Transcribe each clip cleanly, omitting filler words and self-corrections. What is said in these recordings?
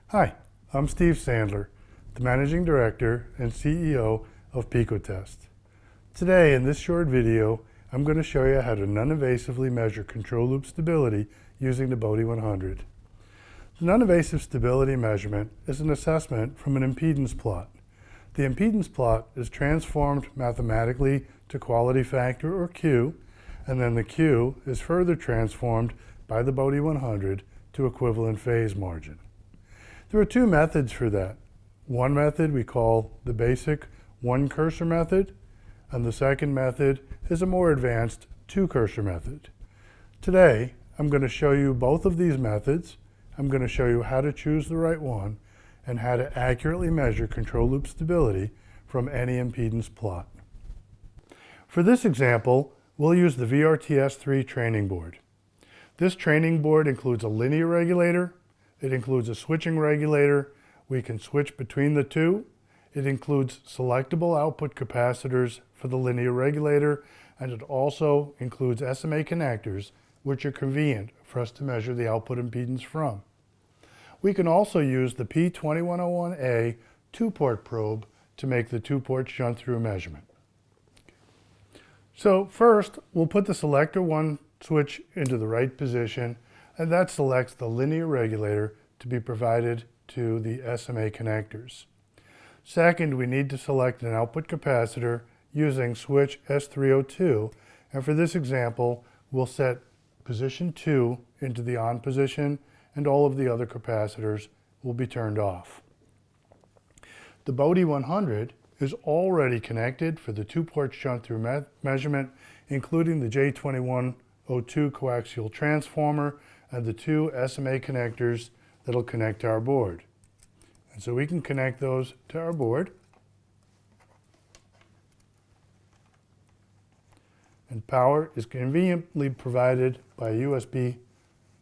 Hi, I'm Steve Sandler, the Managing Director and CEO of PicoTest. Today, in this short video, I'm going to show you how to non-invasively measure control loop stability using the Bode 100. The non-invasive stability measurement is an assessment from an impedance plot. The impedance plot is transformed mathematically to quality factor, or Q, and then the Q is further transformed by the Bode 100 to equivalent phase margin. There are two methods for that. One method we call the basic one cursor method, and the second method is a more advanced two cursor method. Today, I'm going to show you both of these methods. I'm going to show you how to choose the right one and how to accurately measure control loop stability from any impedance plot. For this example, we'll use the VRTS-3 training board. This training board includes a linear regulator, it includes a switching regulator, we can switch between the two, it includes selectable output capacitors for the linear regulator, and it also includes SMA connectors, which are convenient for us to measure the output impedance from. We can also use the P2101A two-port probe to make the two-port shunt-through measurement. So first, we'll put the selector 1 switch into the right position, and that selects the linear regulator to be provided to the SMA connectors. Second, we need to select an output capacitor using switch S302, and for this example, we'll set position 2 into the on position, and all of the other capacitors will be turned off. The Bode 100 is already connected for the two-port shunt-through measurement, including the J2102 coaxial transformer and the two SMA connectors that'll connect to our board. And so we can connect those to our board. And power is conveniently provided by a USB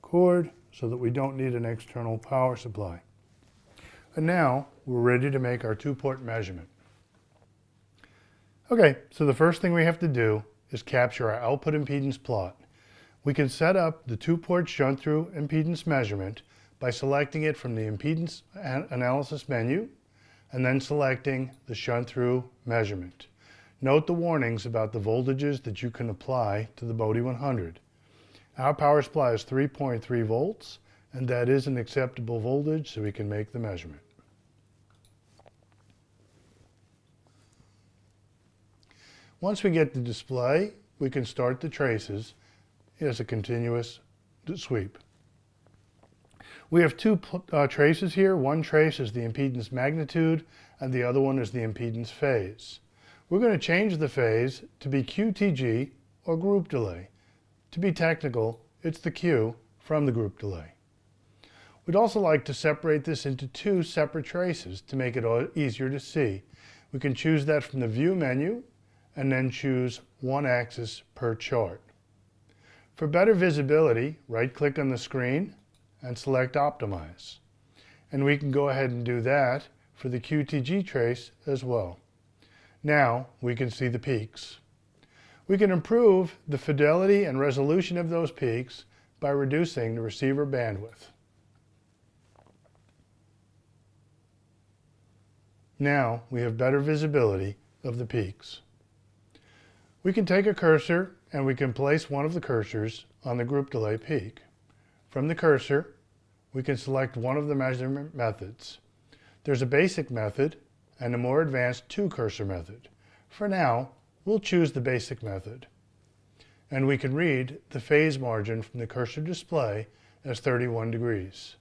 cord so that we don't need an external power supply. And now we're ready to make our two-port measurement. Okay, so the first thing we have to do is capture our output impedance plot. We can set up the two-port shunt-through impedance measurement by selecting it from the impedance analysis menu and then selecting the shunt-through measurement. Note the warnings about the voltages that you can apply to the Bode 100. Our power supply is 3.3 volts, and that is an acceptable voltage, so we can make the measurement. Once we get the display, we can start the traces as a continuous sweep. We have two traces here. One trace is the impedance magnitude, and the other one is the impedance phase. We're going to change the phase to be QTG, or group delay. To be technical, it's the Q from the group delay. We'd also like to separate this into two separate traces to make it easier to see. We can choose that from the View menu and then choose one axis per chart. For better visibility, right-click on the screen and select Optimize. And we can go ahead and do that for the QTG trace as well. Now we can see the peaks. We can improve the fidelity and resolution of those peaks by reducing the receiver bandwidth. Now we have better visibility of the peaks. We can take a cursor and we can place one of the cursors on the group delay peak. From the cursor, we can select one of the measurement methods. There's a basic method and a more advanced two-cursor method. For now, we'll choose the basic method. And we can read the phase margin from the cursor display as 31 degrees.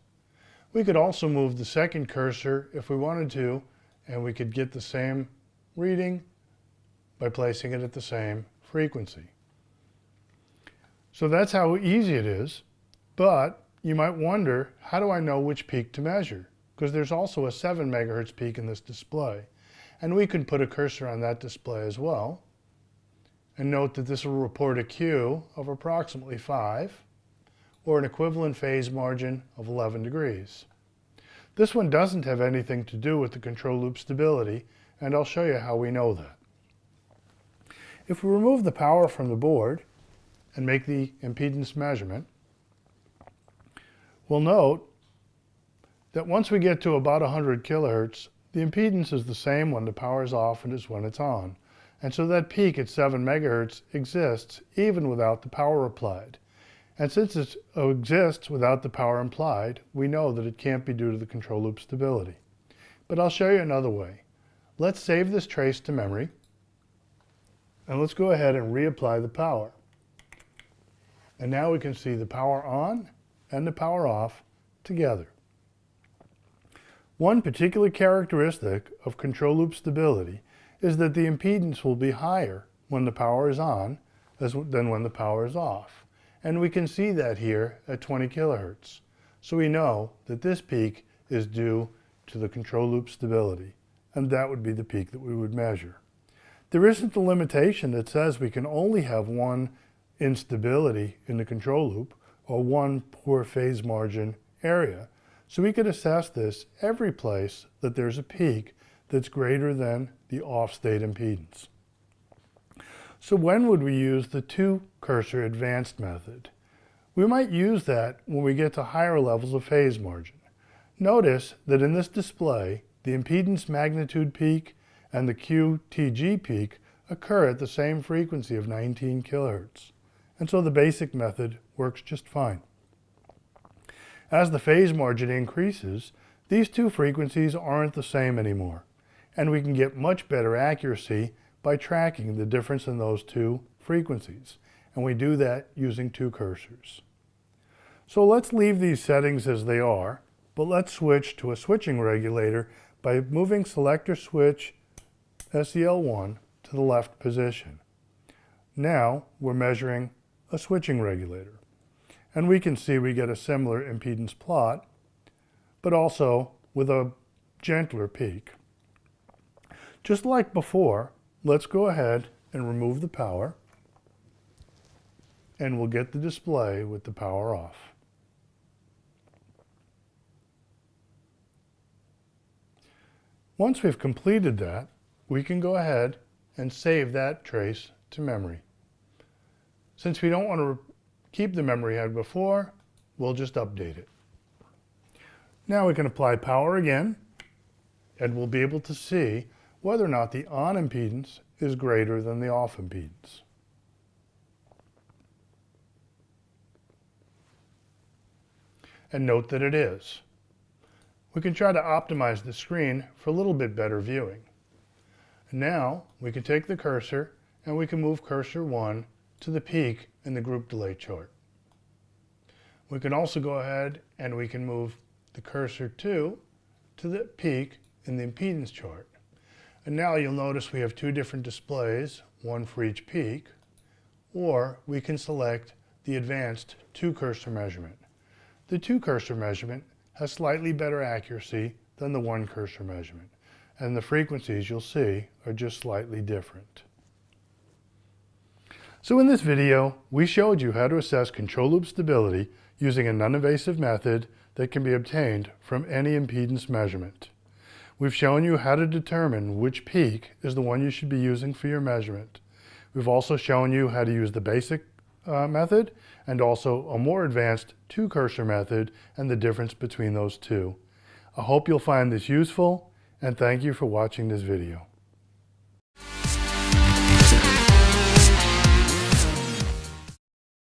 We could also move the second cursor if we wanted to, and we could get the same reading by placing it at the same frequency. So that's how easy it is, but you might wonder, how do I know which peak to measure? Because there's also a 7 megahertz peak in this display. And we can put a cursor on that display as well. And note that this will report a Q of approximately 5, or an equivalent phase margin of 11 degrees. This one doesn't have anything to do with the control loop stability, and I'll show you how we know that. If we remove the power from the board and make the impedance measurement, we'll note that once we get to about 100 kilohertz, the impedance is the same when the power is off as when it's on. And so that peak at 7 megahertz exists even without the power applied. And since it exists without the power implied, we know that it can't be due to the control loop stability. But I'll show you another way. Let's save this trace to memory, and let's go ahead and reapply the power. And now we can see the power on and the power off together. One particular characteristic of control loop stability is that the impedance will be higher when the power is on than when the power is off. And we can see that here at 20 kilohertz. So we know that this peak is due to the control loop stability, and that would be the peak that we would measure. There isn't a limitation that says we can only have one instability in the control loop or one poor phase margin area. So we could assess this every place that there's a peak that's greater than the off-state impedance. So when would we use the two-cursor advanced method? We might use that when we get to higher levels of phase margin. Notice that in this display, the impedance magnitude peak and the QTG peak occur at the same frequency of 19 kilohertz. And so the basic method works just fine. As the phase margin increases, these two frequencies aren't the same anymore, and we can get much better accuracy by tracking the difference in those two frequencies, and we do that using two cursors. So let's leave these settings as they are, but let's switch to a switching regulator by moving selector switch SEL1 to the left position. Now we're measuring a switching regulator. And we can see we get a similar impedance plot, but also with a gentler peak. Just like before, let's go ahead and remove the power, and we'll get the display with the power off. Once we've completed that, we can go ahead and save that trace to memory. Since we don't want to keep the memory had before, we'll just update it. Now we can apply power again, and we'll be able to see whether or not the on impedance is greater than the off impedance. And note that it is. We can try to optimize the screen for a little bit better viewing. And now we can take the cursor and we can move cursor 1 to the peak in the group delay chart. We can also go ahead and we can move the cursor 2 to the peak in the impedance chart. And now you'll notice we have two different displays, one for each peak, or we can select the advanced two-cursor measurement. The two-cursor measurement has slightly better accuracy than the one-cursor measurement, and the frequencies you'll see are just slightly different. So in this video, we showed you how to assess control loop stability using a non-invasive method that can be obtained from any impedance measurement. We've shown you how to determine which peak is the one you should be using for your measurement. We've also shown you how to use the basic method and also a more advanced two-cursor method and the difference between those two. I hope you'll find this useful, and thank you for watching this video.